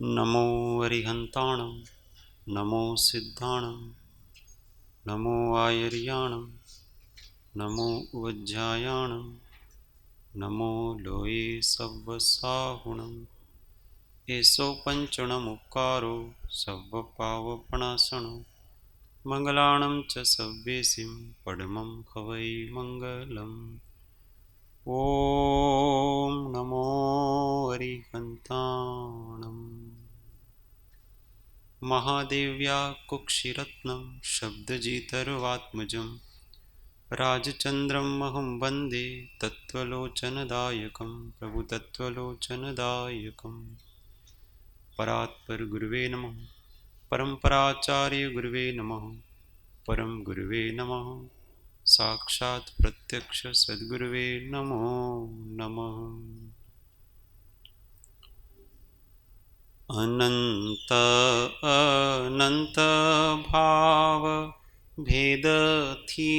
नमो अरिहन्ताणं नमो सिद्धाणं नमो आयर्याणं नमो उवज्जायाणं नमो लोये सव्वसाहुणम् एषो पञ्चणमुक्कारो सव्वपावपणासनो मङ्गलाणं च सव्येसिं पद्मं हवै मङ्गलम् ॐ नमो अरिहन्ताणम् महादेव्या कुक्षिरत्नं शब्दजितर्वात्मजं राजचन्द्रमहं वन्दे तत्त्वलोचनदायकं प्रभुतत्त्वलोचनदायकं परात्परगुरुवे नमः परम्पराचार्यगुरुवे नमः परम गुरुवे नमः साक्षात् प्रत्यक्ष सद्गुरुवे नमो नमः। अनंत अनंत भाव भेद थी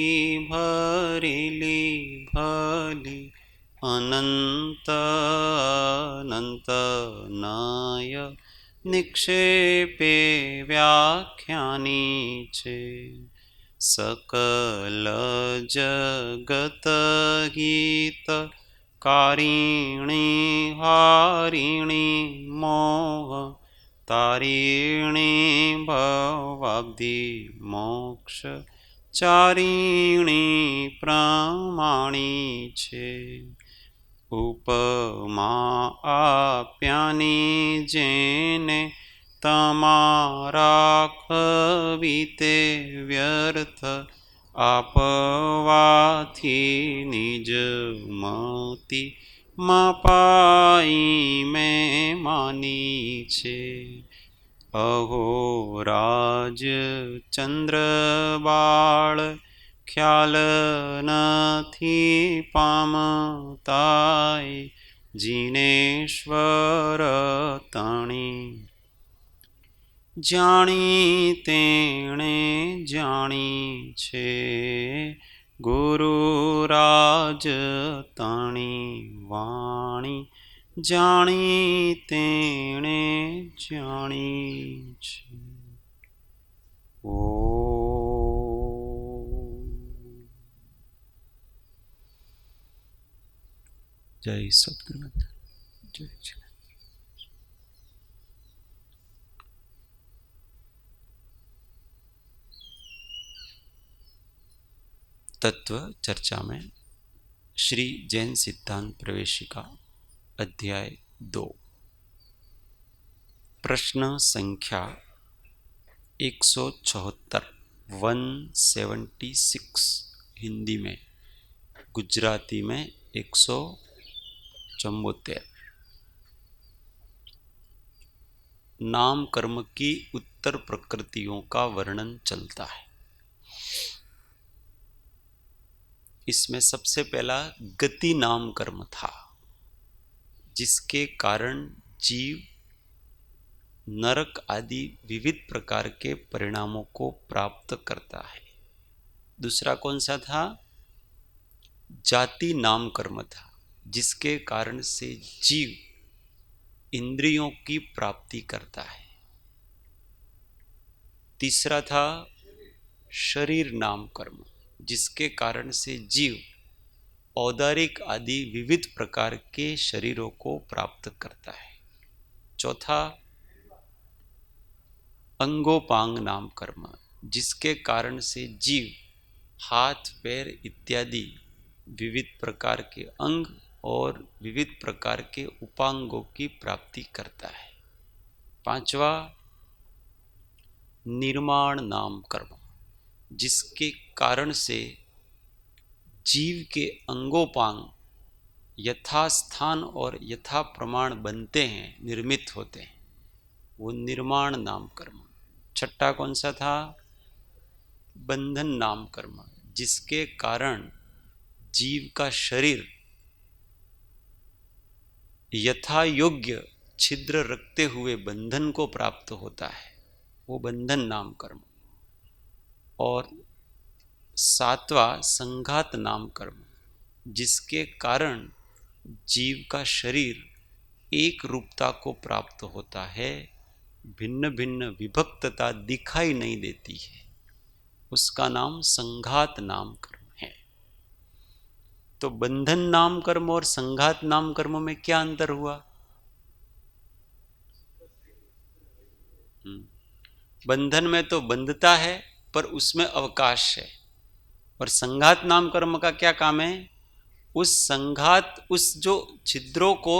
भरेली भली अनंत अनंत नाय निक्षेपे व्याख्यानी छे सकल जगत गीत कारिणी हारिणी मोह तारिणी भवाब्धि मोक्ष चारिणी प्रमाणी छे उपमा आप्यानी जेने तमारा कविते व्यर्थ आपवाथी निज मति मापाई में मानी छे अहो राज चंद्र बाळ ख्याल नथी पामताय जिनेश्वर तणी जाणी तेणे जाणी छे गुरुराज तणी वाणी जाणी तेणे जाणी छे। ओ जय सद्गुरु जय जय। तत्व चर्चा में श्री जैन सिद्धांत प्रवेशिका अध्याय 2 प्रश्न संख्या 176 176 हिंदी में, गुजराती में 174। नाम कर्म की उत्तर प्रकृतियों का वर्णन चलता है। इसमें सबसे पहला गति नाम कर्म था, जिसके कारण जीव नरक आदि विविध प्रकार के परिणामों को प्राप्त करता है। दूसरा कौन सा था? जाति नाम कर्म था, जिसके कारण से जीव इंद्रियों की प्राप्ति करता है। तीसरा था शरीर नाम कर्म, जिसके कारण से जीव औदारिक आदि विविध प्रकार के शरीरों को प्राप्त करता है। चौथा अंगोपांग नाम कर्म, जिसके कारण से जीव हाथ पैर इत्यादि विविध प्रकार के अंग और विविध प्रकार के उपांगों की प्राप्ति करता है। पांचवा निर्माण नाम कर्म, जिसके कारण से जीव के अंगोपांग यथास्थान और यथा प्रमाण बनते हैं, निर्मित होते हैं, वो निर्माण नाम कर्म। छठा कौन सा था? बंधन नाम कर्म, जिसके कारण जीव का शरीर यथा योग्य छिद्र रखते हुए बंधन को प्राप्त होता है, वो बंधन नाम कर्म। और सातवां संघात नाम कर्म, जिसके कारण जीव का शरीर एक रूपता को प्राप्त होता है, भिन्न भिन्न विभक्तता दिखाई नहीं देती है, उसका नाम संघात नाम कर्म है। तो बंधन नाम कर्म और संघात नाम कर्म में क्या अंतर हुआ? बंधन में तो बंधता है पर उसमें अवकाश है, और संघात नाम कर्म का क्या काम है? उस संघात, उस जो छिद्रों को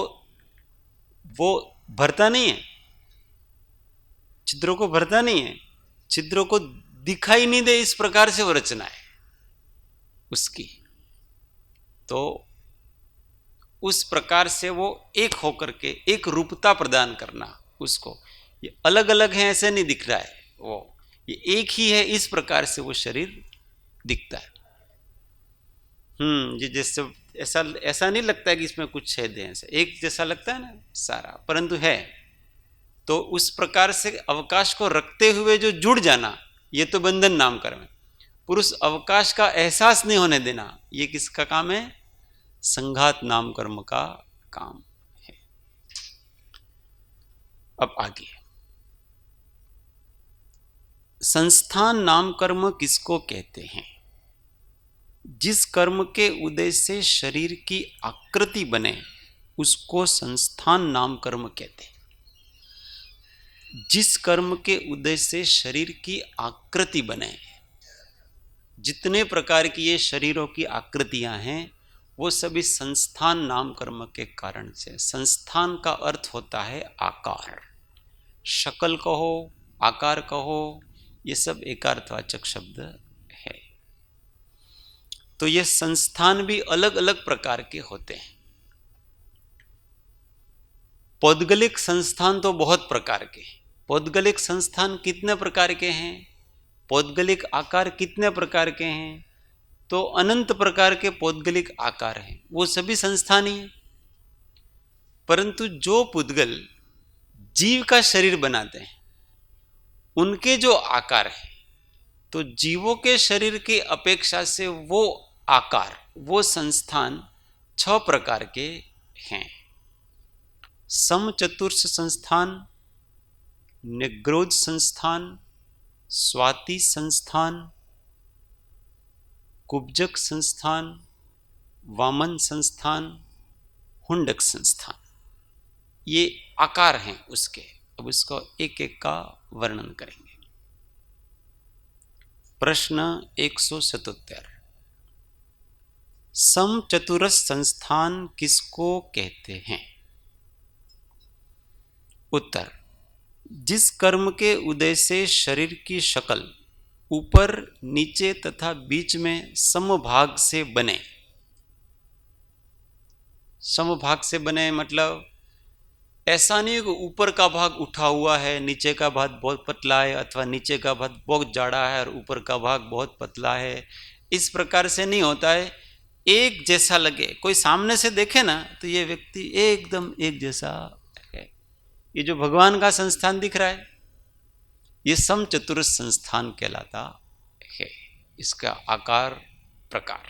वो भरता नहीं है, छिद्रों को भरता नहीं है, छिद्रों को दिखाई नहीं दे, इस प्रकार से वो रचना है उसकी। तो उस प्रकार से वो एक होकर के एक रूपता प्रदान करना उसको, ये अलग अलग है ऐसे नहीं दिख रहा है, वो ये एक ही है, इस प्रकार से वो शरीर दिखता है। ये जैसे ऐसा ऐसा नहीं लगता है कि इसमें कुछ छेद है, ऐसा एक जैसा लगता है ना सारा, परंतु है। तो उस प्रकार से अवकाश को रखते हुए जो जुड़ जाना, ये तो बंधन नाम कर्म है। पुरुष अवकाश का एहसास नहीं होने देना, ये किसका काम है? संघात नाम कर्म का काम है। अब आगे, संस्थान नाम कर्म किसको कहते हैं? जिस कर्म के उदय से शरीर की आकृति बने उसको संस्थान नाम कर्म कहते हैं। जिस कर्म के उदय से शरीर की आकृति बने, जितने प्रकार की ये शरीरों की आकृतियां हैं वो सभी संस्थान नाम कर्म के कारण से। संस्थान का अर्थ होता है आकार, शक्ल कहो, आकार कहो, ये सब एकार्थवाचक शब्द है। तो ये संस्थान भी अलग अलग प्रकार के होते हैं। पौद्गलिक संस्थान तो बहुत प्रकार के। पौद्गलिक संस्थान कितने प्रकार के हैं? पौद्गलिक आकार कितने प्रकार के हैं? तो अनंत प्रकार के पौद्गलिक आकार हैं, वो सभी संस्थान ही हैं। परंतु जो पुद्गल जीव का शरीर बनाते हैं उनके जो आकार है, तो जीवों के शरीर की अपेक्षा से वो आकार, वो संस्थान 6 प्रकार के हैं। समचतुर्ष संस्थान, निग्रोध संस्थान, स्वाति संस्थान, कुब्जक संस्थान, वामन संस्थान, हुंडक संस्थान, ये आकार हैं उसके। अब इसको एक एक का वर्णन करेंगे। प्रश्न 177, समचतुरस संस्थान किसको कहते हैं? उत्तर, जिस कर्म के उदय से शरीर की शक्ल ऊपर, नीचे तथा बीच में समभाग से बने। समभाग से बने मतलब ऐसा नहीं कि ऊपर का भाग उठा हुआ है, नीचे का भाग बहुत पतला है, अथवा नीचे का भाग बहुत जाड़ा है और ऊपर का भाग बहुत पतला है, इस प्रकार से नहीं होता है। एक जैसा लगे, कोई सामने से देखे ना तो ये व्यक्ति एकदम एक जैसा है। ये जो भगवान का संस्थान दिख रहा है ये समचतुर्थ संस्थान कहलाता है। इसका आकार प्रकार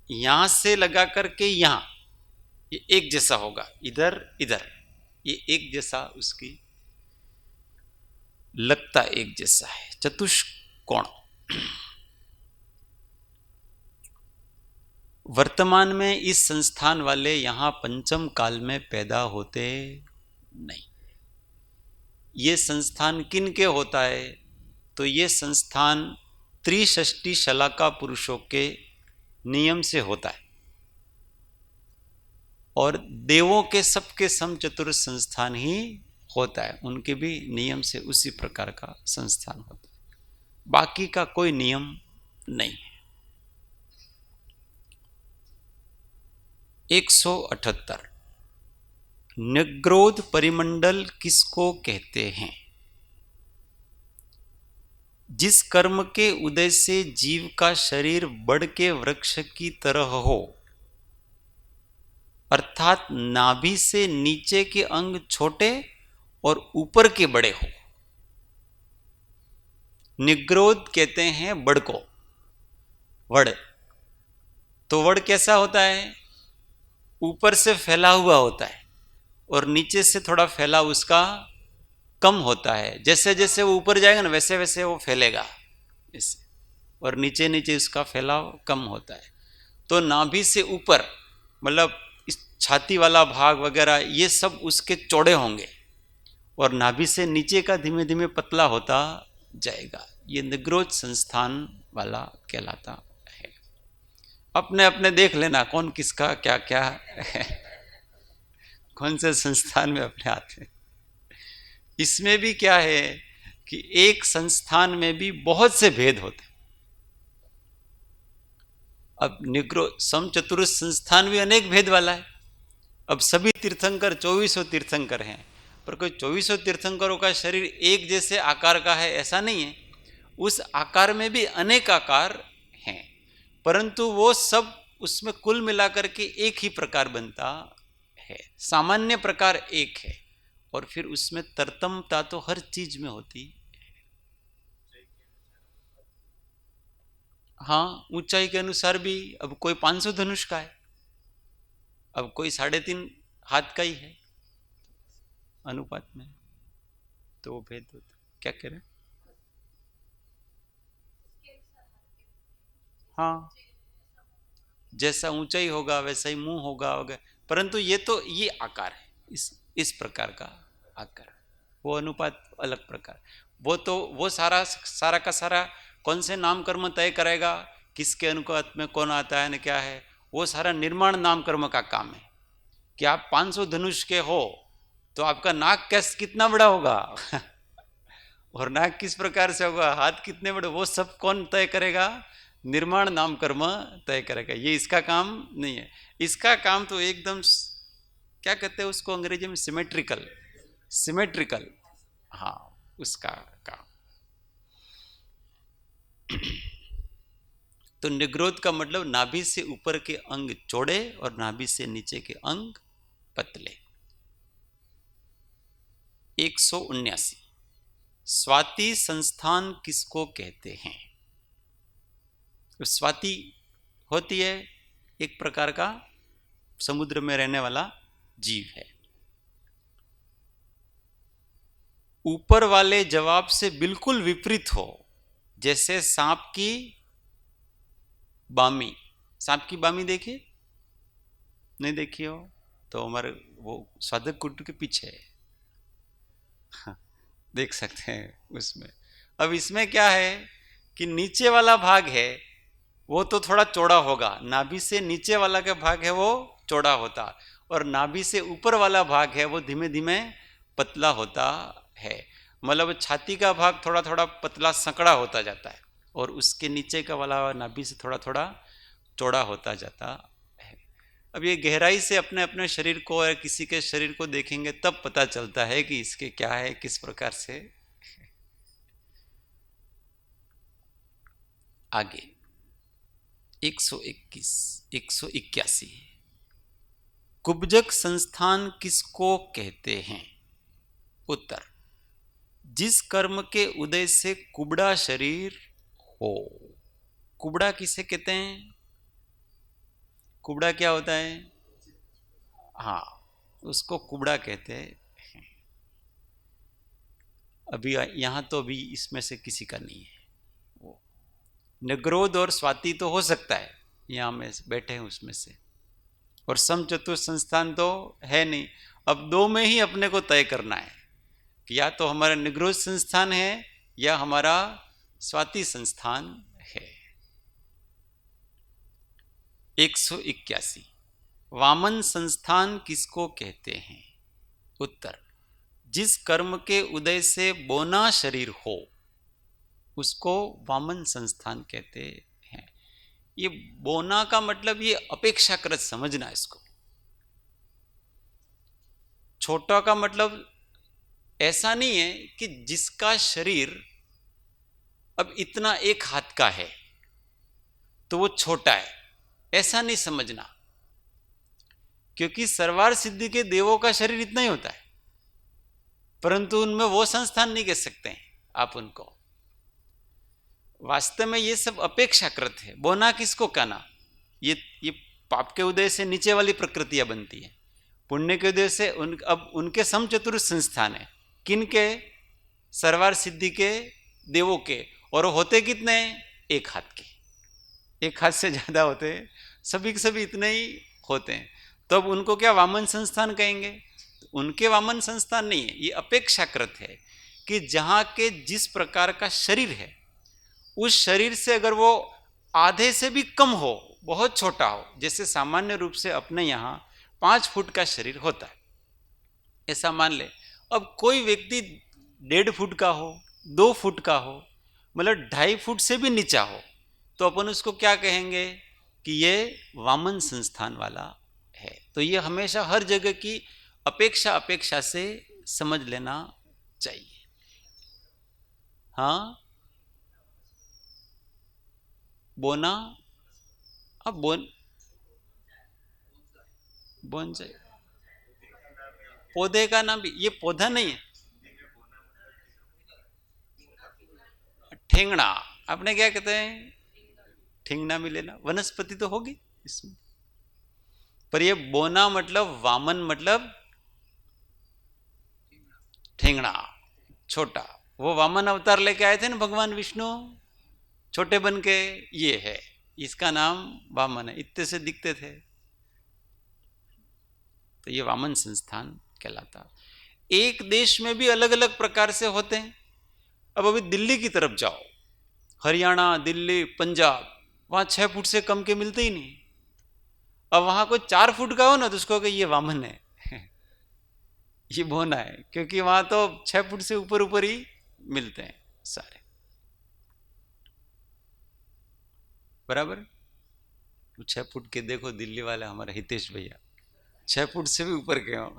यहां से लगा करके यहां ये एक जैसा होगा, इधर इधर ये एक जैसा, उसकी लगता एक जैसा है। चतुष्कोण वर्तमान में इस संस्थान वाले यहां पंचम काल में पैदा होते नहीं। ये संस्थान किन के होता है? तो ये संस्थान त्रिषष्टि शलाका पुरुषों के नियम से होता है, और देवों के सबके समचतुर्थ संस्थान ही होता है, उनके भी नियम से उसी प्रकार का संस्थान होता है, बाकी का कोई नियम नहीं है। 178, निग्रोध परिमंडल किसको कहते हैं? जिस कर्म के उदय से जीव का शरीर बढ़ के वृक्ष की तरह हो, अर्थात नाभि से नीचे के अंग छोटे और ऊपर के बड़े हो। निग्रोध कहते हैं बड़ को। वड़ तो वड़ कैसा होता है? ऊपर से फैला हुआ होता है और नीचे से थोड़ा फैलाव उसका कम होता है। जैसे जैसे वो ऊपर जाएगा ना वैसे वैसे वो फैलेगा इससे, और नीचे नीचे उसका फैलाव कम होता है। तो नाभि से ऊपर मतलब इस छाती वाला भाग वगैरह ये सब उसके चौड़े होंगे और नाभि से नीचे का धीमे धीमे पतला होता जाएगा। ये निग्रोध संस्थान वाला कहलाता है। अपने अपने देख लेना कौन किसका क्या क्या है, कौन से संस्थान में अपने आते हैं। इसमें भी क्या है कि एक संस्थान में भी बहुत से भेद होते हैं। अब निग्रो समचतुर्थ संस्थान भी अनेक भेद वाला है। अब सभी तीर्थंकर 2400 तीर्थंकर हैं, पर कोई 2400 तीर्थंकरों का शरीर एक जैसे आकार का है ऐसा नहीं है। उस आकार में भी अनेक आकार हैं, परंतु वो सब उसमें कुल मिलाकर के एक ही प्रकार बनता है। सामान्य प्रकार एक है और फिर उसमें तरतमता तो हर चीज में होती। हाँ, ऊंचाई के अनुसार भी अब कोई 500 धनुष का है, अब कोई 3.5 हाथ का ही है अनुपात में, तो वो भेद होता। क्या कह रहे हैं? हाँ, जैसा ऊंचाई होगा वैसा ही मुंह होगा, परंतु ये तो ये आकार है, इस प्रकार का आकार। वो अनुपात अलग प्रकार। वो तो वो सारा सारा का सारा कौन से नाम कर्म तय करेगा, किसके अनुपात में कौन आता है न क्या है, वो सारा निर्माण नाम कर्म का काम है। कि आप 500 धनुष के हो तो आपका नाक कैस कितना बड़ा होगा और नाक किस प्रकार से होगा, हाथ कितने बड़े, वो सब कौन तय करेगा? निर्माण नाम कर्म तय करेगा। ये इसका काम नहीं है। इसका काम तो एकदम क्या कहते हैं उसको अंग्रेजी में, सिमेट्रिकल, सिमेट्रिकल, हाँ उसका काम। तो निग्रोध का मतलब नाभि से ऊपर के अंग चौड़े और नाभि से नीचे के अंग पतले। 179 स्वाति संस्थान किसको कहते हैं? तो स्वाति होती है एक प्रकार का समुद्र में रहने वाला जीव है। ऊपर वाले जवाब से बिल्कुल विपरीत हो, जैसे सांप की बामी। सांप की बामी देखिए, नहीं देखी हो तो हमारे वो स्वादक कुट के पीछे है, हाँ, देख सकते हैं उसमें। अब इसमें क्या है कि नीचे वाला भाग है वो तो थोड़ा चौड़ा होगा, नाभि से नीचे वाला का भाग है वो चौड़ा होता, और नाभि से ऊपर वाला भाग है वो धीमे धीमे पतला होता है। मतलब छाती का भाग थोड़ा थोड़ा पतला संकड़ा होता जाता है और उसके नीचे का वाला नाभि से थोड़ा थोड़ा चौड़ा होता जाता है। अब ये गहराई से अपने अपने शरीर को या किसी के शरीर को देखेंगे तब पता चलता है कि इसके क्या है, किस प्रकार से। आगे 121 181 कुब्जक संस्थान किसको कहते हैं? उत्तर, जिस कर्म के उदय से कुबड़ा शरीर हो। कुबड़ा किसे कहते हैं? कुबड़ा क्या होता है? हाँ, उसको कुबड़ा कहते हैं। अभी यहां तो अभी इसमें से किसी का नहीं है। वो निग्रोध और स्वाति तो हो सकता है यहां में बैठे हैं उसमें से, और सम चतुर्थ संस्थान तो है नहीं। अब दो में ही अपने को तय करना है कि या तो हमारा निग्रोध संस्थान है या हमारा स्वाति संस्थान है। 181 वामन संस्थान किसको कहते हैं? उत्तर, जिस कर्म के उदय से बोना शरीर हो उसको वामन संस्थान कहते हैं। ये बोना का मतलब ये अपेक्षाकृत समझना, इसको छोटा का मतलब ऐसा नहीं है कि जिसका शरीर अब इतना एक हाथ का है तो वो छोटा है, ऐसा नहीं समझना। क्योंकि सर्वार सिद्धि के देवों का शरीर इतना ही होता है, परंतु उनमें वो संस्थान नहीं कह सकते हैं आप उनको। वास्तव में ये सब अपेक्षाकृत है। बोना किसको कहना? ये पाप के उदय से नीचे वाली प्रकृतियां बनती है, पुण्य के उदय से अब उनके समचतुर संस्थान है। किन के? सर्वार सिद्धि के देवों के। और होते कितने? एक हाथ के, एक हाथ से ज्यादा होते हैं, सभी के सभी इतने ही होते हैं। तो अब उनको क्या वामन संस्थान कहेंगे? उनके वामन संस्थान नहीं है, ये अपेक्षाकृत है कि जहां के जिस प्रकार का शरीर है, उस शरीर से अगर वो आधे से भी कम हो, बहुत छोटा हो, जैसे सामान्य रूप से अपने यहाँ 5 फुट का शरीर होता है, ऐसा मान ले। अब कोई व्यक्ति 1.5 फुट का हो, 2 फुट का हो, मतलब 2.5 फुट से भी नीचा हो, तो अपन उसको क्या कहेंगे कि ये वामन संस्थान वाला है। तो ये हमेशा हर जगह की अपेक्षा से समझ लेना चाहिए। हाँ, बोना। अब बोनसाई पौधे का नाम भी, ये पौधा नहीं है। ठेंगना, आपने क्या कहते हैं? ठेंगना में लेना, वनस्पति तो होगी इसमें। पर ये बोना मतलब वामन मतलब ठेंगना, छोटा। वो वामन अवतार लेके आए थे ना भगवान विष्णु, छोटे बन के, ये है, इसका नाम वामन है, इतने से दिखते थे, तो ये वामन संस्थान कहलाता। एक देश में भी अलग अलग प्रकार से होते हैं। अब अभी दिल्ली की तरफ जाओ, हरियाणा, दिल्ली, पंजाब, वहां 6 फुट से कम के मिलते ही नहीं। अब वहां कोई 4 फुट का हो ना, तो उसको कहे ये वामन है ये बोना है, क्योंकि वहां तो 6 फुट से ऊपर ऊपर ही मिलते हैं सारे, बराबर। 6 फुट के देखो दिल्ली वाले हमारे हितेश भैया, 6 फुट से भी ऊपर के हो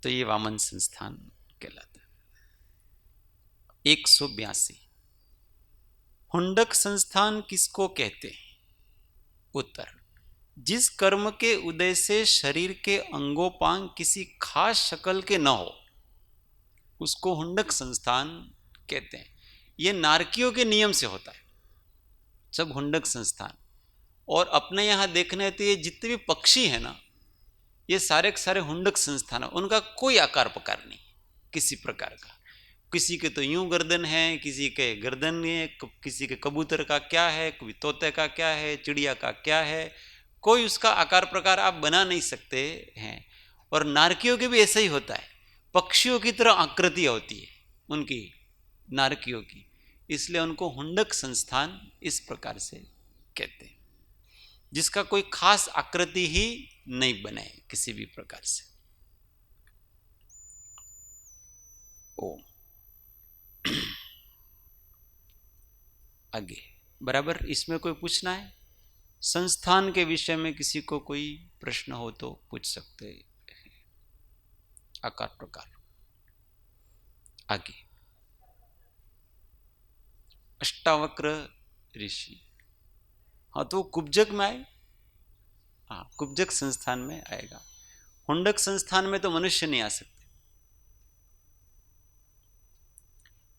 तो ये वामन संस्थान कहलाता है। 182, हुंडक संस्थान किसको कहते हैं? उत्तर, जिस कर्म के उदय से शरीर के अंगोपांग किसी खास शक्ल के न हो, उसको हुंडक संस्थान कहते हैं। यह नारकियों के नियम से होता है सब हुंडक संस्थान। और अपने यहां देखने तो ये जितने भी पक्षी हैं ना, ये सारे के सारे हुंडक संस्थान है। उनका कोई आकार प्रकार नहीं किसी प्रकार का। किसी के तो यूं गर्दन है, किसी के गर्दन है, किसी के कबूतर का क्या है, कोई तोते का क्या है, चिड़िया का क्या है, कोई उसका आकार प्रकार आप बना नहीं सकते हैं। और नारकियों के भी ऐसा ही होता है, पक्षियों की तरह आकृति होती है उनकी, नारकियों की, इसलिए उनको हुंडक संस्थान इस प्रकार से कहते हैं, जिसका कोई खास आकृति ही नहीं बने किसी भी प्रकार से। ओम। आगे, बराबर। इसमें कोई पूछना है? संस्थान के विषय में किसी को कोई प्रश्न हो तो पूछ सकते हैं। आकार प्रकार। आगे, अष्टावक्र ऋषि, हाँ तो कुब्जक में आए, हाँ कुब्जक संस्थान में आएगा। हुंडक संस्थान में तो मनुष्य नहीं आ सकते।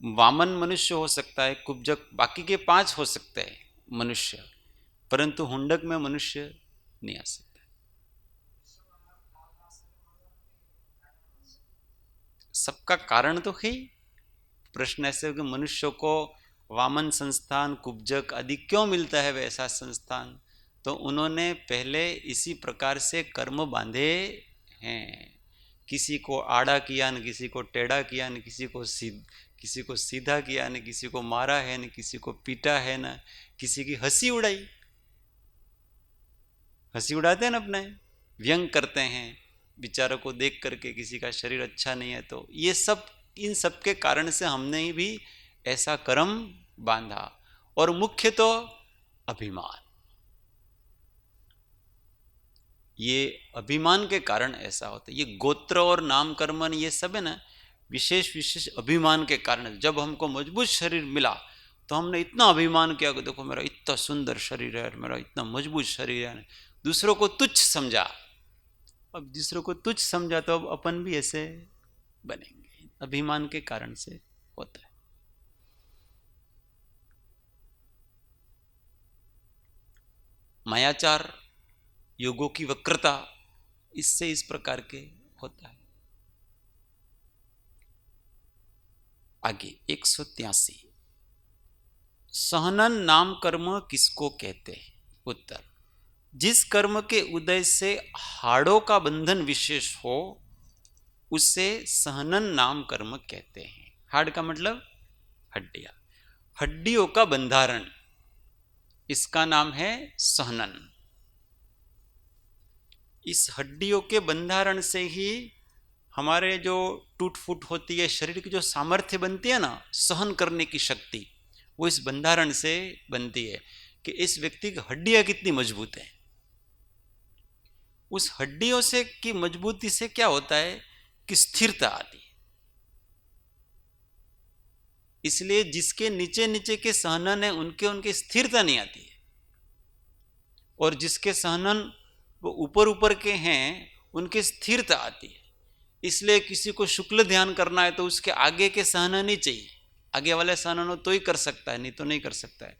वामन मनुष्य हो सकता है, कुब्जक, बाकी के 5 हो सकते हैं मनुष्य, परंतु हुंडक में मनुष्य नहीं आ सकता। सबका कारण तो है। प्रश्न ऐसे हो कि मनुष्य को वामन संस्थान, कुब्जक आदि क्यों मिलता है वैसा संस्थान, तो उन्होंने पहले इसी प्रकार से कर्म बांधे हैं। किसी को आड़ा किया, न किसी को टेढ़ा किया, न किसी को सीधा किया, न किसी को मारा है, न किसी को पीटा है, न किसी की हंसी उड़ाई। हंसी उड़ाते हैं ना अपने, व्यंग करते हैं विचारों को देख करके, किसी का शरीर अच्छा नहीं है, तो ये सब, इन सब के कारण से हमने भी ऐसा कर्म बांधा। और मुख्य तो अभिमान, ये अभिमान के कारण ऐसा होता है। ये गोत्र और नाम कर्मन ये सब है ना, विशेष विशेष अभिमान के कारण। जब हमको मजबूत शरीर मिला तो हमने इतना अभिमान किया कि देखो मेरा इतना सुंदर शरीर है, मेरा इतना मजबूत शरीर है, दूसरों को तुच्छ समझा। अब दूसरों को तुच्छ समझा तो अब अपन भी ऐसे बनेंगे, अभिमान के कारण से होता है। मायाचार, योगों की वक्रता, इससे इस प्रकार के होता है। आगे 183, सहनन नाम कर्म किसको कहते हैं? उत्तर, जिस कर्म के उदय से हाड़ों का बंधन विशेष हो उसे सहनन नाम कर्म कहते हैं। हाड़ का मतलब हड्डियां, हड्डियों का बंधारण, इसका नाम है सहनन। इस हड्डियों के बंधारण से ही हमारे जो टूट फूट होती है, शरीर की जो सामर्थ्य बनती है ना, सहन करने की शक्ति, वो इस बंधारण से बनती है कि इस व्यक्ति की हड्डियां कितनी मजबूत है। उस हड्डियों से की मजबूती से क्या होता है कि स्थिरता आती है। इसलिए जिसके नीचे नीचे के सहनन है उनके उनके स्थिरता नहीं आती है, और जिसके सहनन वो ऊपर ऊपर के हैं उनके स्थिरता आती है। इसलिए किसी को शुक्ल ध्यान करना है तो उसके आगे के सहनन ही चाहिए, आगे वाले सहनन हो तो ही कर सकता है, नहीं तो नहीं कर सकता है,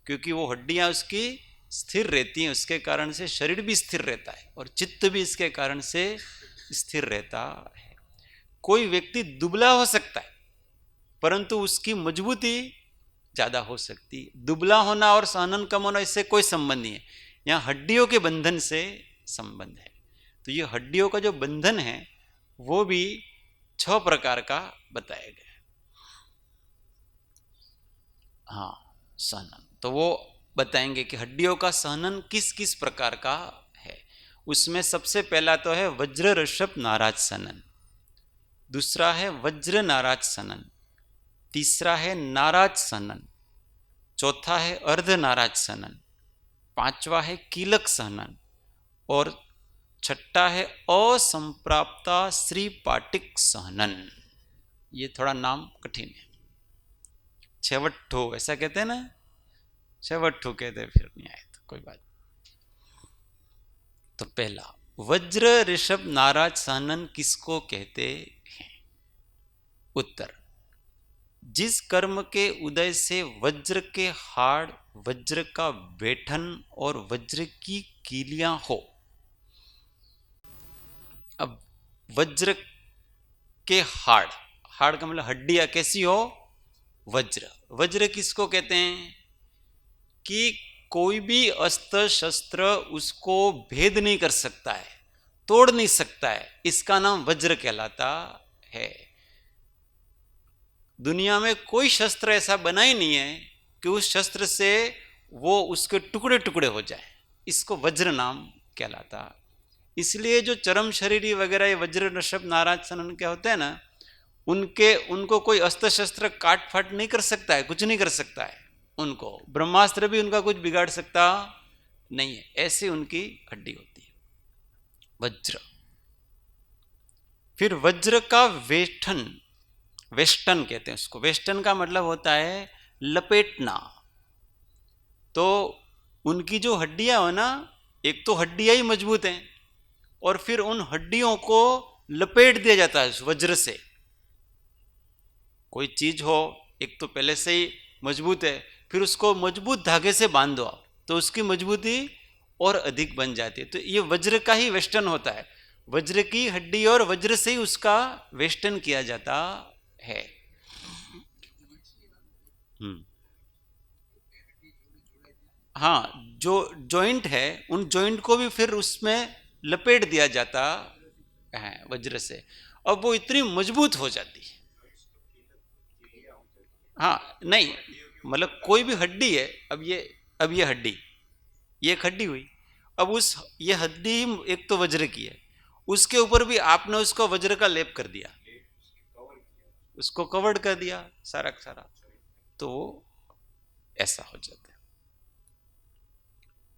क्योंकि वो हड्डियां उसकी स्थिर रहती हैं, उसके कारण से शरीर भी स्थिर रहता है और चित्त भी इसके कारण से स्थिर रहता है। कोई व्यक्ति दुबला हो सकता है परंतु उसकी मजबूती ज्यादा हो सकती है। दुबला होना और सहनन कम होना इससे कोई संबंध नहीं है, यहाँ हड्डियों के बंधन से संबंध है। तो ये हड्डियों का जो बंधन है वो भी 6 प्रकार का बताया गया है। हाँ, सहनन तो वो बताएंगे कि हड्डियों का सहनन किस किस प्रकार का है। उसमें सबसे पहला तो है वज्र ऋषभ नाराज सहनन, दूसरा है वज्र नाराज सहनन, तीसरा है नाराज सहनन, चौथा है अर्ध नाराज सहनन, पांचवा है कीलक सहनन, और छठा है असंप्राप्ता श्री पाटिक सहनन। ये थोड़ा नाम कठिन है, छवट्ठो ऐसा कहते हैं ना, छवट्ठो कहते हैं, फिर नहीं आए तो कोई बात। तो पहला वज्र ऋषभ नाराज सहनन किसको कहते हैं? उत्तर, जिस कर्म के उदय से वज्र के हाड़, वज्र का बैठन और वज्र की कीलियां हो। अब वज्र के हाड़, हाड़ का मतलब हड्डियां कैसी हो? वज्र। वज्र किसको कहते हैं कि कोई भी अस्त्र शस्त्र उसको भेद नहीं कर सकता है, तोड़ नहीं सकता है, इसका नाम वज्र कहलाता है। दुनिया में कोई शस्त्र ऐसा बना ही नहीं है कि उस शस्त्र से वो उसके टुकड़े टुकड़े हो जाए, इसको वज्र नाम कहलाता। इसलिए जो चरम शरीरी वगैरह ये वज्र ऋषभ नाराज सहनन के होते हैं ना, उनको कोई अस्त्र शस्त्र काट फाट नहीं कर सकता है, कुछ नहीं कर सकता है, उनको ब्रह्मास्त्र भी उनका कुछ बिगाड़ सकता नहीं है, ऐसी उनकी हड्डी होती है वज्र। फिर वज्र का वेष्टन, वेष्टन कहते हैं उसको, वेष्टन का मतलब होता है लपेटना। तो उनकी जो हड्डियां हो ना, एक तो हड्डियां ही मजबूत हैं और फिर उन हड्डियों को लपेट दिया जाता है वज्र से। कोई चीज हो एक तो पहले से ही मजबूत है, फिर उसको मजबूत धागे से बांध दो तो उसकी मजबूती और अधिक बन जाती है। तो ये वज्र का ही वेष्टन होता है, वज्र की हड्डी और वज्र से ही उसका वेष्टन किया जाता है। हाँ, जो जॉइंट है उन जॉइंट को भी फिर उसमें लपेट दिया जाता है वज्र से, अब वो इतनी मजबूत हो जाती है। हाँ नहीं, मतलब कोई भी हड्डी है, अब ये हड्डी, ये एक हड्डी हुई, अब उस ये हड्डी एक तो वज्र की है, उसके ऊपर भी आपने उसको वज्र का लेप कर दिया, उसको कवर्ड कर दिया सारा सारा, तो ऐसा हो जाता है।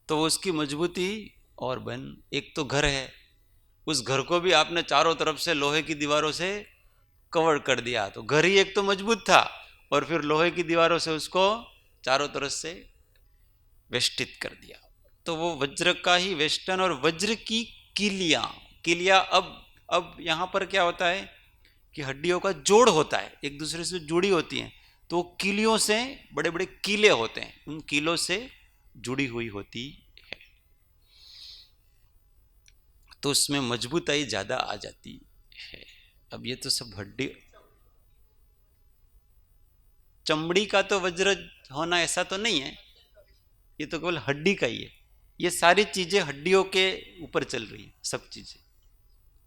तो उसकी मजबूती और बन, एक तो घर है, उस घर को भी आपने चारों तरफ से लोहे की दीवारों से कवर कर दिया, तो घर ही एक तो मजबूत था और फिर लोहे की दीवारों से उसको चारों तरफ से वेष्टित कर दिया, तो वो वज्र का ही वेष्टन। और वज्र की कीलियां, कीलियां अब यहां पर क्या होता है कि हड्डियों का जोड़ होता है, एक दूसरे से जुड़ी होती हैं, तो कीलियों से बड़े बड़े कीले होते हैं, उन कीलों से जुड़ी हुई होती है। तो उसमें मजबूताई ज्यादा आ जाती है। अब ये तो सब हड्डी, चमड़ी का तो वज्र होना ऐसा तो नहीं है, ये तो केवल हड्डी का ही है। ये सारी चीजें हड्डियों के ऊपर चल रही है, सब चीजें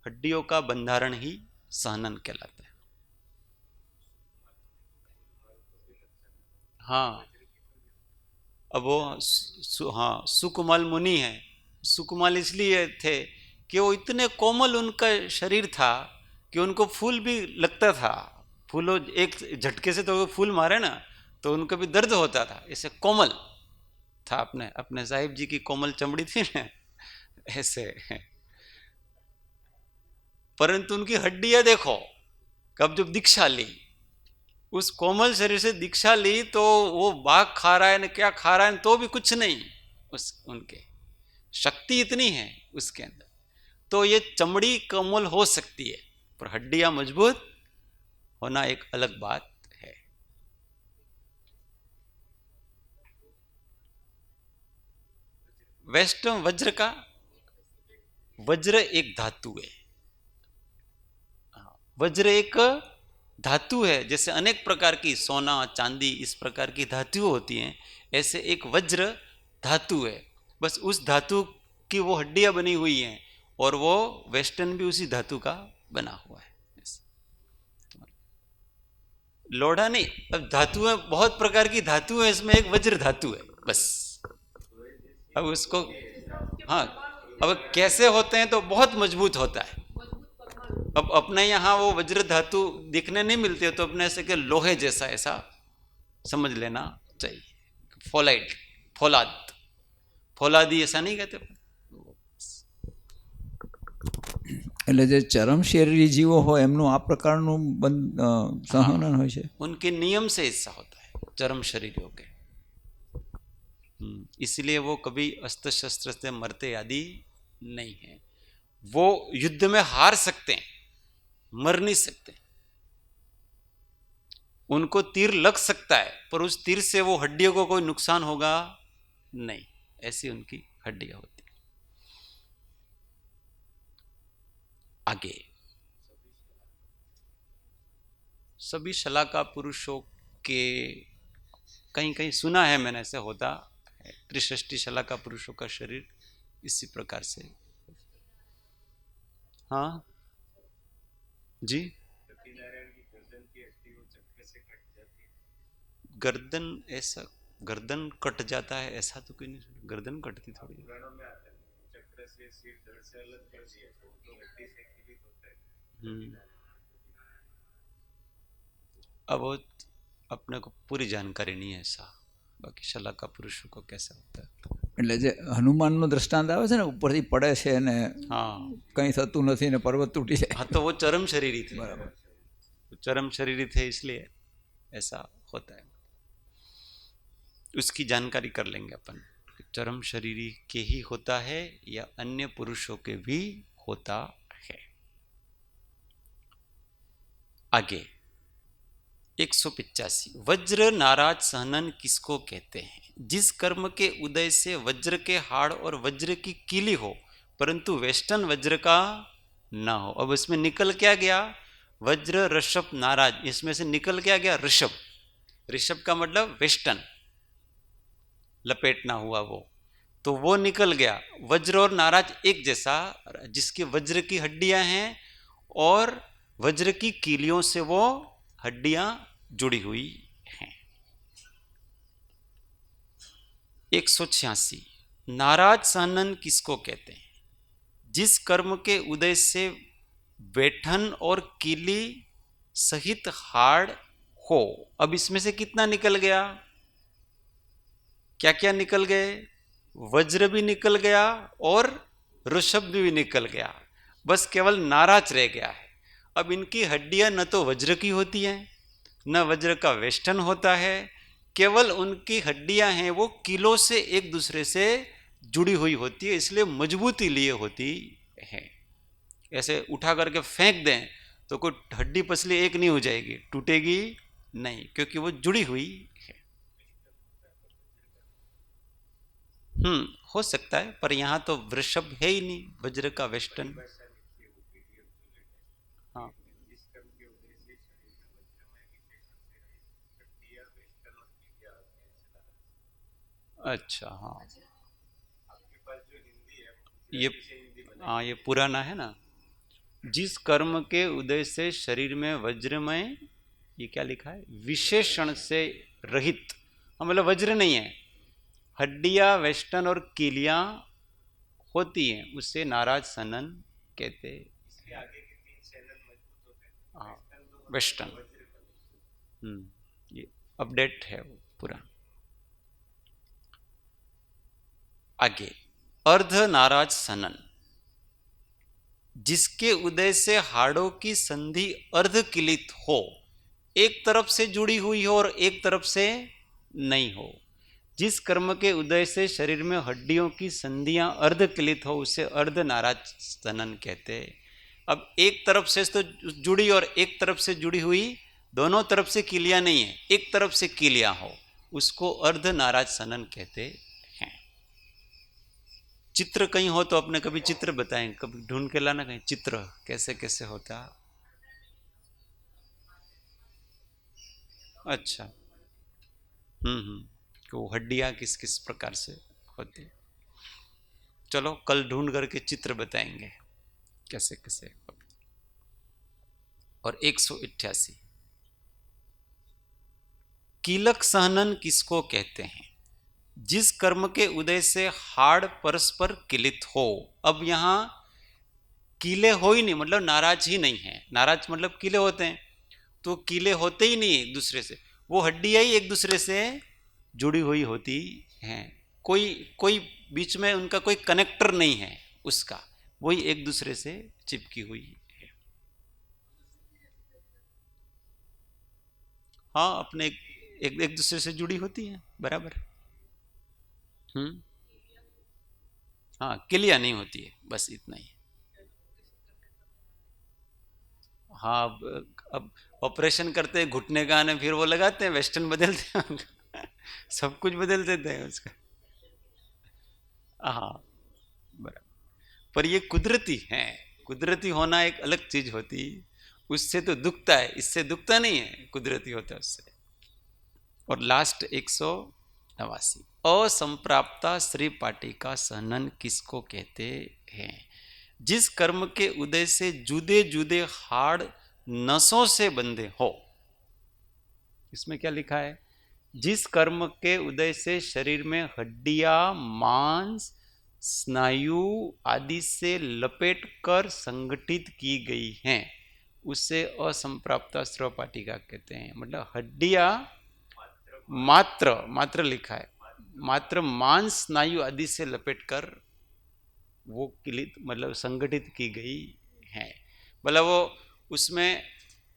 हड्डियों का बंधारण ही सहनन कहलाता है। हाँ, अब वो हाँ सुकुमाल मुनि है। सुकुमाल इसलिए थे कि वो इतने कोमल उनका शरीर था कि उनको फूल भी लगता था। फूलों एक झटके से तो वो फूल मारे ना तो उनको भी दर्द होता था, ऐसे कोमल था। अपने अपने साहिब जी की कोमल चमड़ी थी ना, ऐसे। परंतु उनकी हड्डियां देखो, कब जब दीक्षा ली, उस कोमल शरीर से दीक्षा ली तो वो बाघ खा रहा है ना क्या खा रहा है, तो भी कुछ नहीं। उस उनके शक्ति इतनी है उसके अंदर। तो ये चमड़ी कोमल हो सकती है पर हड्डियां मजबूत होना एक अलग बात है। वेस्टर्न वज्र का, वज्र एक धातु है। वज्र एक धातु है, जैसे अनेक प्रकार की सोना चांदी इस प्रकार की धातुएं होती हैं, ऐसे एक वज्र धातु है। बस उस धातु की वो हड्डियां बनी हुई हैं और वो वेस्टर्न भी उसी धातु का बना हुआ है। लोढ़ा नहीं, अब धातुएं बहुत प्रकार की धातु है, इसमें एक वज्र धातु है बस। अब उसको, हाँ, अब कैसे होते हैं तो बहुत मजबूत होता है। अब अपने यहाँ वो वज्र धातु दिखने नहीं मिलती, तो अपने से के लोहे जैसा ऐसा समझ लेना चाहिए। फोलाइट, फौलाद, फौलादी ऐसा नहीं कहते। એટલે જે ચરમ શરીરી જીવો હોય એમનું આ પ્રકારનું સંહનન હોય છે। उनके नियम से ऐसा होता है चरम शरीरियों के। इसलिए वो कभी अस्त्र शस्त्र से मरते आदि नहीं है। वो युद्ध में हार सकते हैं, मर नहीं सकते। उनको तीर लग सकता है पर उस तीर से वो हड्डियों को कोई नुकसान होगा नहीं, ऐसी उनकी हड्डियां होती। आगे, सभी शलाका पुरुषों के, कहीं कहीं सुना है मैंने ऐसे होता है, त्रिषष्टि शलाका पुरुषों का शरीर इसी प्रकार से। हाँ जी, गर्दन ऐसा, गर्दन कट जाता है ऐसा तो कोई नहीं सुना। गर्दन कटती थोड़ी। अब वो अपने को पूरी जानकारी नहीं है ऐसा, बाकी शलाका पुरुषों को कैसा होता है। એટલે જે હનુમાનનું દ્રષ્ટાંત આવે છે ને, ઉપરથી પડે છે ને हाँ, કંઈ થતું નથી ને પર્વત તૂટી જાય। हाँ तो वो चरम शरीरी थे। બરાબર, चरम शरीरी थे इसलिए ऐसा होता है। उसकी जानकारी कर लेंगे अपन, चरम शरीरी के ही होता है या अन्य पुरुषों के भी होता है। आगे 185, वज्र नाराज सहनन किसको कहते हैं? जिस कर्म के उदय से वज्र के हाड़ और वज्र की कीली हो परंतु वेस्टर्न वज्र का ना हो। अब इसमें निकल क्या गया? वज्र ऋषभ नाराज, इसमें से निकल क्या गया? ऋषभ। ऋषभ का मतलब वेस्टर्न, लपेटना हुआ वो, तो वो निकल गया। वज्र और नाराज एक जैसा, जिसकी वज्र की हड्डियां हैं और वज्र की कीलियों से वो हड्डियां जुड़ी हुई हैं। 186, नाराज सहनन किसको कहते हैं? जिस कर्म के उदय से वेठन और कीली सहित हाड़ हो। अब इसमें से कितना निकल गया? क्या क्या निकल गए? वज्र भी निकल गया और ऋषभ भी निकल गया, बस केवल नाराज रह गया है। अब इनकी हड्डियां न तो वज्र की होती हैं न वज्र का वेष्टन होता है, केवल उनकी हड्डियां हैं वो कीलों से एक दूसरे से जुड़ी हुई होती है, इसलिए मजबूती लिए होती है। ऐसे उठा करके फेंक दें तो कोई हड्डी पसली एक नहीं हो जाएगी, टूटेगी नहीं, क्योंकि वो जुड़ी हुई है। हो सकता है, पर यहाँ तो वृषभ है ही नहीं, वज्र का वेस्टर्न। हाँ अच्छा, हाँ ये, हाँ ये पुराना है ना। जिस कर्म के उदय से शरीर में वज्रमय, ये क्या लिखा है, विशेषण से रहित, हाँ मतलब वज्र नहीं है, हड्डियां वेस्टर्न और कीलियां होती हैं, उससे नाराज सनन कहते हैं। हाँ वेस्टर्न। ये अपडेट है वो पूरा। आगे, अर्ध नाराज सनन, जिसके उदय से हाड़ों की संधि अर्धकिलित हो, एक तरफ से जुड़ी हुई हो और एक तरफ से नहीं हो। जिस कर्म के उदय से शरीर में हड्डियों की संधियां अर्धकिलित हो, उसे अर्ध नाराज सनन कहते हैं। अब एक तरफ से तो जुड़ी और एक तरफ से जुड़ी हुई, दोनों तरफ से किलियां नहीं है, एक तरफ से किलियां हो, उसको अर्ध नाराज सनन कहते हैं। चित्र कहीं हो तो अपने कभी चित्र बताएं, कभी ढूंढ के लाना कहीं चित्र कैसे कैसे होता। अच्छा, कि वो हड्डियां किस किस प्रकार से होती। चलो कल ढूंढ करके चित्र बताएंगे कैसे कैसे। और 188, कीलक सहनन किसको कहते हैं? जिस कर्म के उदय से हाड़ परस्पर किलित हो। अब यहां कीले हो ही नहीं, मतलब नाराज ही नहीं है, नाराज मतलब कीले होते हैं, तो कीले होते ही नहीं एक दूसरे से, वो हड्डियां ही एक दूसरे से जुड़ी हुई होती हैं, कोई कोई बीच में उनका कोई कनेक्टर नहीं है उसका, वही एक दूसरे से चिपकी हुई है। हाँ अपने एक दूसरे से जुड़ी होती है बराबर। हम्म, हाँ क्लियर नहीं होती है, बस इतना ही। हाँ अब ऑपरेशन करते हैं घुटने का ने, फिर वो लगाते हैं वेस्टर्न बदलते हैं सब कुछ बदल देते हैं उसका। हाँ बराबर, पर ये कुदरती है, कुदरती होना एक अलग चीज होती, उससे तो दुखता है, इससे दुखता नहीं है, कुदरती होता है उससे। और लास्ट 189, असंप्राप्ता श्री पाटी का सहनन किसको कहते हैं? जिस कर्म के उदय से जुदे जुदे हाड़ नसों से बंधे हो। इसमें क्या लिखा है? जिस कर्म के उदय से शरीर में हड्डियां मांस स्नायु आदि से लपेट कर संगठित की गई हैं, उसे असंप्राप्ता स्रव पाटिका कहते हैं। मतलब हड्डियां मात्र, मात्र लिखा है, मात्र मांस स्नायु आदि से लपेट कर वो किलित मतलब संगठित की गई है। मतलब वो उसमें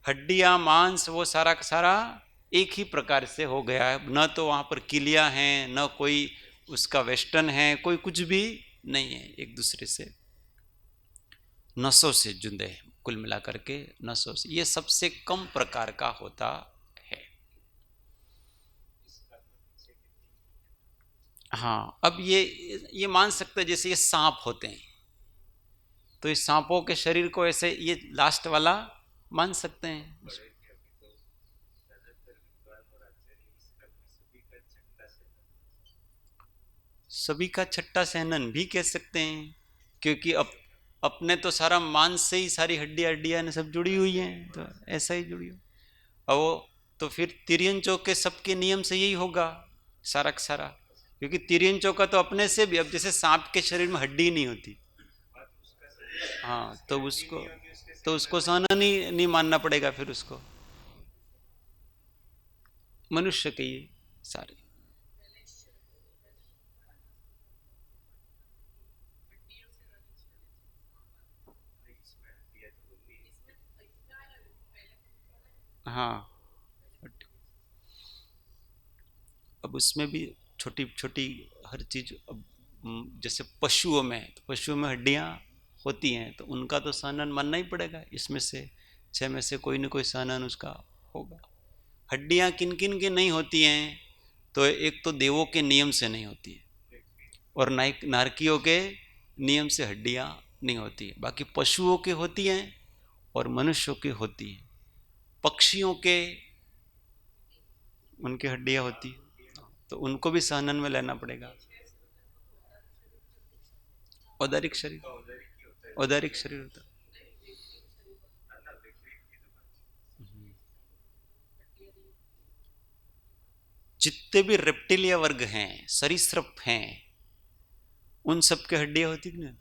हड्डियां मांस वो सारा का सारा एक ही प्रकार से हो गया है, न तो वहाँ पर किलियां हैं, न कोई उसका वेस्टर्न है, कोई कुछ भी नहीं है, एक दूसरे से नसों से जुड़े हैं, कुल मिलाकर के नसों से। ये सबसे कम प्रकार का होता है। हाँ अब ये मान सकते हैं जैसे ये सांप होते हैं, तो इस सांपों के शरीर को ऐसे ये लास्ट वाला मान सकते हैं। सभी का छठा सहनन भी कह सकते हैं, क्योंकि अपने तो सारा मांस से ही सारी हड्डियां हड्डियां सब जुड़ी हुई हैं, तो ऐसा ही जुड़ी हो। और वो तो फिर तिर्यंचों के सबके नियम से यही होगा सारा का सारा, क्योंकि तिर्यंचों का तो अपने से भी, अब जैसे सांप के शरीर में हड्डी नहीं होती, हाँ तो उसको सहनन ही नहीं मानना पड़ेगा फिर उसको, मनुष्य के ये सारे। हाँ अब उसमें भी छोटी छोटी हर चीज, अब जैसे पशुओं में, तो पशुओं में हड्डियां होती हैं, तो उनका तो सहनन मानना ही पड़ेगा, इसमें से छह में से कोई न कोई सहनन उसका होगा। हड्डियां किन किन की नहीं होती हैं? तो एक तो देवों के नियम से नहीं होती है, और नारकियों के नियम से हड्डियां नहीं होती है। बाकी पशुओं के होती हैं और मनुष्यों की होती हैं। पक्षियों के उनकी हड्डियां होती है, तो उनको भी सहनन में लेना पड़ेगा। औदारिक शरीर, औदारिक शरीर होता है। जितने भी रेप्टिलिया वर्ग हैं, सरीसृप हैं, उन सब के हड्डियां होती कि नहीं?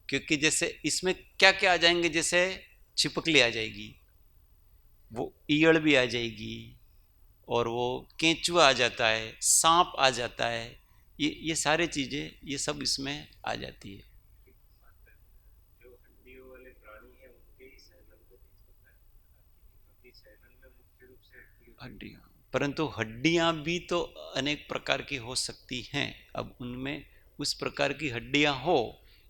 क्योंकि जैसे इसमें क्या क्या आ जाएंगे, जैसे छिपकली आ जाएगी, वो ईयड़ भी आ जाएगी, और वो केंचुआ आ जाता है, सांप आ जाता है, ये सारे चीजें ये सब इसमें आ जाती है। जो हड्डियों वाले प्राणी हैं उनके ही सहनन को नहीं होता है, क्योंकि सहनन में मुख्य रूप से हड्डियां, परंतु हड्डियां भी तो अनेक प्रकार की हो सकती हैं। अब उनमें उस प्रकार की हड्डियां हो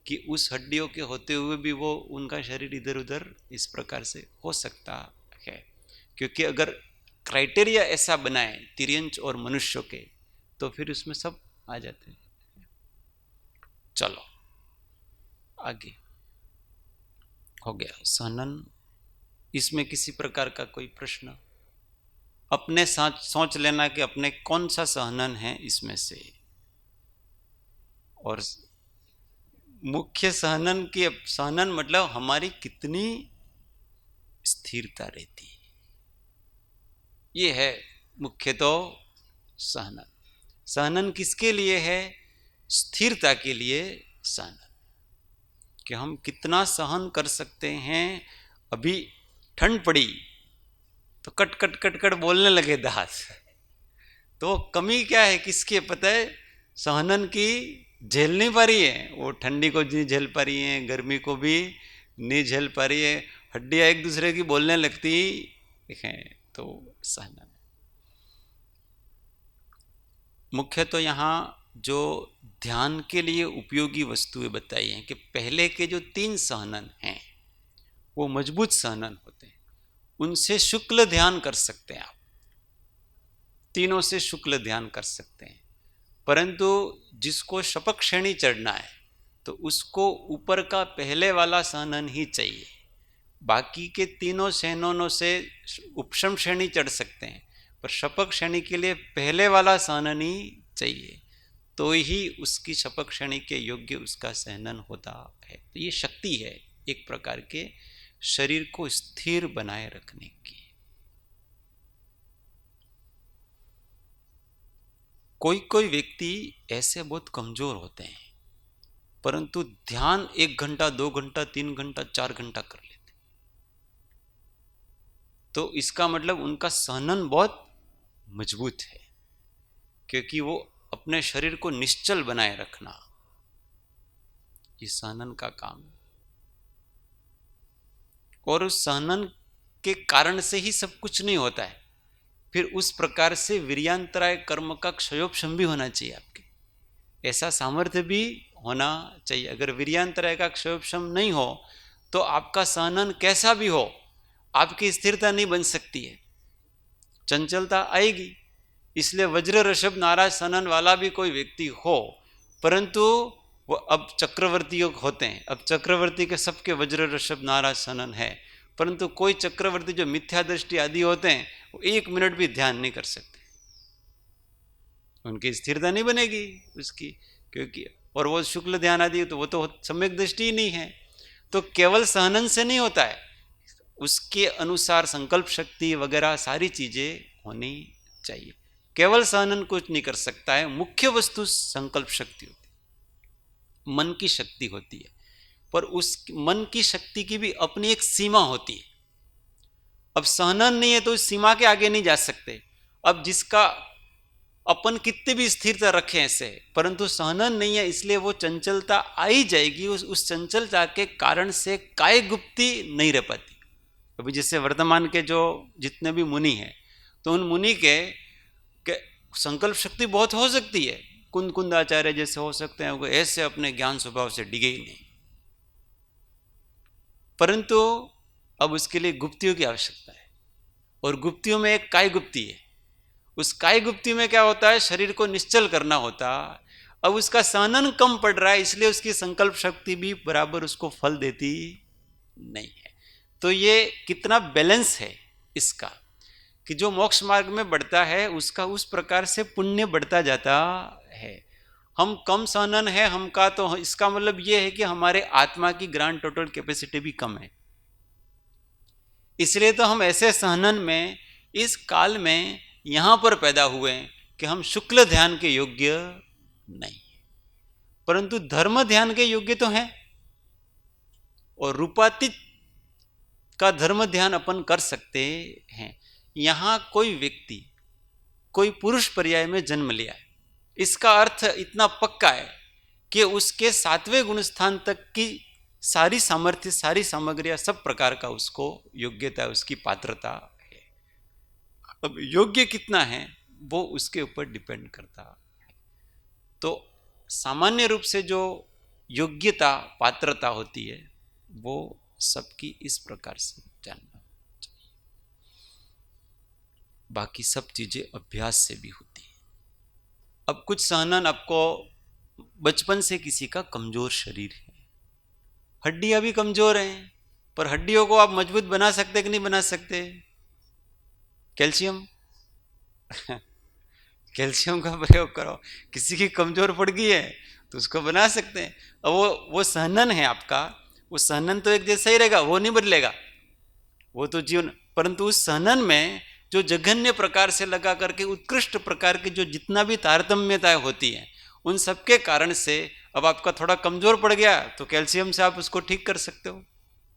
कि उस हड्डियों के होते हुए भी वो उनका शरीर इधर उधर इस प्रकार से हो सकता है। क्योंकि अगर क्राइटेरिया ऐसा बनाए तिर्यंच और मनुष्यों के, तो फिर उसमें सब आ जाते हैं। चलो आगे हो गया सहनन। इसमें किसी प्रकार का कोई प्रश्न? अपने साथ सोच लेना कि अपने कौन सा सहनन है इसमें से। और मुख्य सहनन की, सहनन मतलब हमारी कितनी स्थिरता रहती है, ये है मुख्य तो सहनन। सहनन किसके लिए है? स्थिरता के लिए सहनन, कि हम कितना सहन कर सकते हैं। अभी ठंड पड़ी तो कट कट कट कट बोलने लगे दांत, तो कमी क्या है किसके पता है? सहनन की झेल नहीं पा रही है, वो ठंडी को नहीं झेल पा रही है, गर्मी को भी नहीं झेल पा रही है, हड्डियां एक दूसरे की बोलने लगती हैं, तो सहनन। मुख्य तो यहाँ जो ध्यान के लिए उपयोगी वस्तुएं बताई हैं कि पहले के जो 3 सहनन हैं वो मजबूत सहनन होते हैं, उनसे शुक्ल ध्यान कर सकते हैं आप, तीनों से शुक्ल ध्यान कर सकते हैं। परंतु जिसको शपक श्रेणी चढ़ना है तो उसको ऊपर का पहले वाला सहनन ही चाहिए। बाकी के तीनों सहननों से उपशम श्रेणी चढ़ सकते हैं, पर शपक श्रेणी के लिए पहले वाला सहनन ही चाहिए, तो ही उसकी शपक श्रेणी के योग्य उसका सहनन होता है। तो ये शक्ति है एक प्रकार के शरीर को स्थिर बनाए रखने की। कोई कोई व्यक्ति ऐसे बहुत कमजोर होते हैं, परंतु ध्यान 1 घंटा 2 घंटा 3 घंटा 4 घंटा कर लेते, तो इसका मतलब उनका सहनन बहुत मजबूत है, क्योंकि वो अपने शरीर को निश्चल बनाए रखना ये सहनन का काम है। और उस सहनन के कारण से ही सब कुछ नहीं होता है, फिर उस प्रकार से वीर्यांतराय कर्म का क्षयोपशम भी होना चाहिए आपके, ऐसा सामर्थ्य भी होना चाहिए। अगर वीर्यांतराय का क्षयोपशम नहीं हो तो आपका सहनन कैसा भी हो, आपकी स्थिरता नहीं बन सकती है, चंचलता आएगी। इसलिए वज्र ऋषभ नाराज सहनन वाला भी कोई व्यक्ति हो, परंतु वो अब चक्रवर्ती होते हैं, अब चक्रवर्ती के सबके वज्र ऋषभ नाराज सहनन है, परंतु कोई चक्रवर्ती जो मिथ्या दृष्टि आदि होते हैं वो 1 मिनट भी ध्यान नहीं कर सकते, उनकी स्थिरता नहीं बनेगी उसकी, क्योंकि और वो शुक्ल ध्यान आदि तो वो तो सम्यक दृष्टि ही नहीं है। तो केवल सहनन से नहीं होता है, उसके अनुसार संकल्प शक्ति वगैरह सारी चीजें होनी चाहिए। केवल सहनन कुछ नहीं कर सकता है, मुख्य वस्तु संकल्प शक्ति होती है, मन की शक्ति होती है, पर उस मन की शक्ति की भी अपनी एक सीमा होती है। अब सहनन नहीं है तो इस सीमा के आगे नहीं जा सकते। अब जिसका अपन कितने भी स्थिरता रखें ऐसे, परंतु सहनन नहीं है, इसलिए वो चंचलता आ ही जाएगी, उस चंचलता के कारण से काय गुप्ती नहीं रह पाती। अभी जैसे वर्तमान के जो जितने भी मुनि हैं, तो उन मुनि के संकल्प शक्ति बहुत हो सकती है, कुंद कुंद आचार्य जैसे हो सकते हैं, वो ऐसे अपने ज्ञान स्वभाव से डिगे ही नहीं, परंतु अब उसके लिए गुप्तियों की आवश्यकता है, और गुप्तियों में एक काय गुप्ती है, उस काय गुप्ती में क्या होता है, शरीर को निश्चल करना होता। अब उसका सहनन कम पड़ रहा है, इसलिए उसकी संकल्प शक्ति भी बराबर उसको फल देती नहीं है। तो ये कितना बैलेंस है इसका, कि जो मोक्ष मार्ग में बढ़ता है उसका उस प्रकार से पुण्य बढ़ता जाता है। हम कम सहनन है हमका, तो इसका मतलब ये है कि हमारे आत्मा की ग्रांड टोटल कैपेसिटी भी कम है। इसलिए तो हम ऐसे सहनन में इस काल में यहां पर पैदा हुए कि हम शुक्ल ध्यान के योग्य नहीं, परंतु धर्म ध्यान के योग्य तो हैं, और रूपातीत का धर्म ध्यान अपन कर सकते हैं। यहां कोई व्यक्ति कोई पुरुष पर्याय में जन्म लिया है, इसका अर्थ इतना पक्का है कि उसके 7वें गुण स्थान तक की सारी सामर्थ्य, सारी सामग्रियां, सब प्रकार का उसको योग्यता, उसकी पात्रता है। अब योग्य कितना है वो उसके ऊपर डिपेंड करता है। तो सामान्य रूप से जो योग्यता, पात्रता होती है वो सबकी इस प्रकार से जानना चाहिए। बाकी सब चीजें अभ्यास से भी होती है। अब कुछ सहनन आपको बचपन से किसी का कमजोर शरीर है, हड्डियां भी कमजोर हैं, पर हड्डियों को आप मजबूत बना सकते कि नहीं बना सकते? कैल्शियम कैल्शियम का प्रयोग करो। किसी की कमजोर पड़ गई है तो उसको बना सकते हैं। अब वो सहनन है आपका, वो सहनन तो एक जैसा ही रहेगा, वो नहीं बदलेगा, वो तो जीवन। परंतु उस सहनन में जो जघन्य प्रकार से लगा करके उत्कृष्ट प्रकार की जो जितना भी तारतम्यताएं होती हैं, उन सबके कारण से अब आपका थोड़ा कमजोर पड़ गया तो कैल्शियम से आप उसको ठीक कर सकते हो,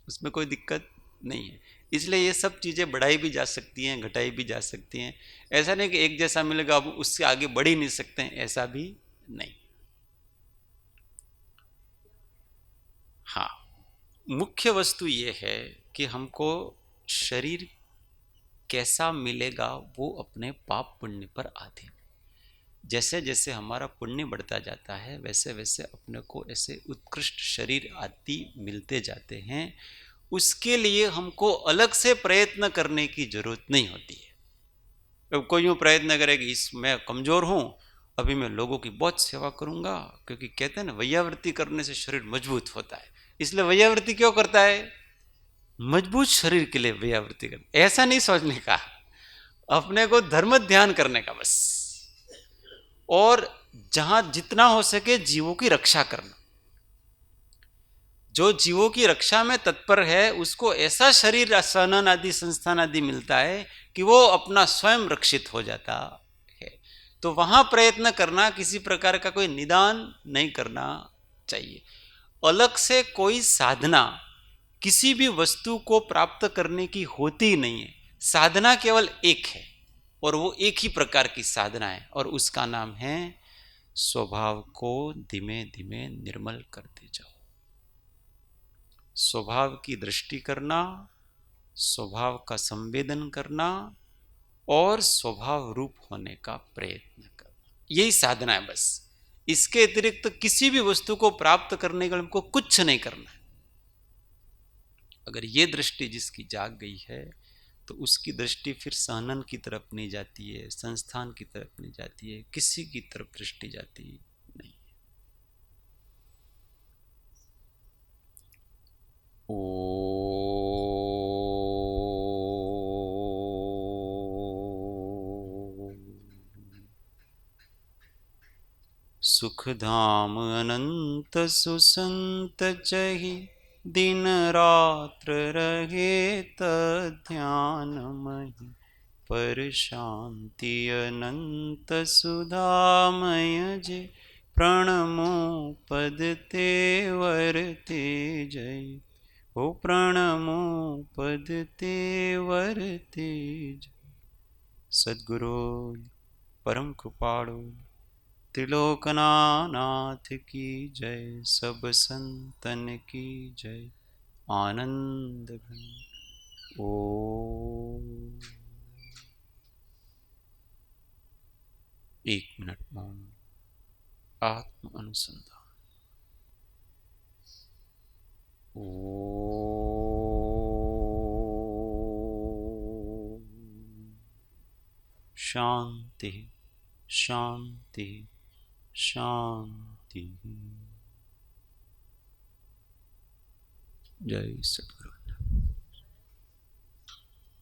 उसमें कोई दिक्कत नहीं है। इसलिए ये सब चीज़ें बढ़ाई भी जा सकती हैं, घटाई भी जा सकती हैं। ऐसा नहीं कि एक जैसा मिलेगा अब उससे आगे बढ़ ही नहीं सकते हैं, ऐसा भी नहीं। हाँ, मुख्य वस्तु ये है कि हमको शरीर कैसा मिलेगा वो अपने पाप पुण्य पर आधीन। जैसे जैसे हमारा पुण्य बढ़ता जाता है वैसे वैसे अपने को ऐसे उत्कृष्ट शरीर आदि मिलते जाते हैं। उसके लिए हमको अलग से प्रयत्न करने की जरूरत नहीं होती है। अब कोई यूँ प्रयत्न करेगी, इस मैं कमजोर हूँ, अभी मैं लोगों की बहुत सेवा करूँगा, क्योंकि कहते हैं ना वैयावृत्ति करने से शरीर मजबूत होता है। इसलिए वैयावृत्ति क्यों करता है? मजबूत शरीर के लिए वैयावृत्ति कर, ऐसा नहीं सोचने का, अपने को धर्म ध्यान करने का बस। और जहां जितना हो सके जीवों की रक्षा करना। जो जीवों की रक्षा में तत्पर है उसको ऐसा शरीर आसनन आदि संस्थान आदि मिलता है कि वो अपना स्वयं रक्षित हो जाता है। तो वहां प्रयत्न करना, किसी प्रकार का कोई निदान नहीं करना चाहिए। अलग से कोई साधना किसी भी वस्तु को प्राप्त करने की होती नहीं है। साधना केवल एक है, और वो एक ही प्रकार की साधना है, और उसका नाम है स्वभाव को धीमे धीमे निर्मल करते जाओ। स्वभाव की दृष्टि करना, स्वभाव का संवेदन करना, और स्वभाव रूप होने का प्रयत्न करना, यही साधना है बस। इसके अतिरिक्त किसी भी वस्तु को प्राप्त करने के लिए हमको कुछ नहीं करना है। अगर ये दृष्टि जिसकी जाग गई है तो उसकी दृष्टि फिर सहनन की तरफ नहीं जाती है, संस्थान की तरफ नहीं जाती है, किसी की तरफ दृष्टि जाती नहीं। सुख धाम अनंत सुसंत चहि, दिन रात्र रहे ध्यान महि, पर शांति अनंत सुधामय जे, प्रणमो पद तेवर तेजय। ओ प्रणमो पद तेवर तेज। सद्गुरु परम कृपाणु त्रिलोकनाथ की जय, सब संतन की जय। आनंद घन ओम। 1 मिनट मौन, आत्म अनुसंधान। शांति शांति शांति। जय सद्गुरु।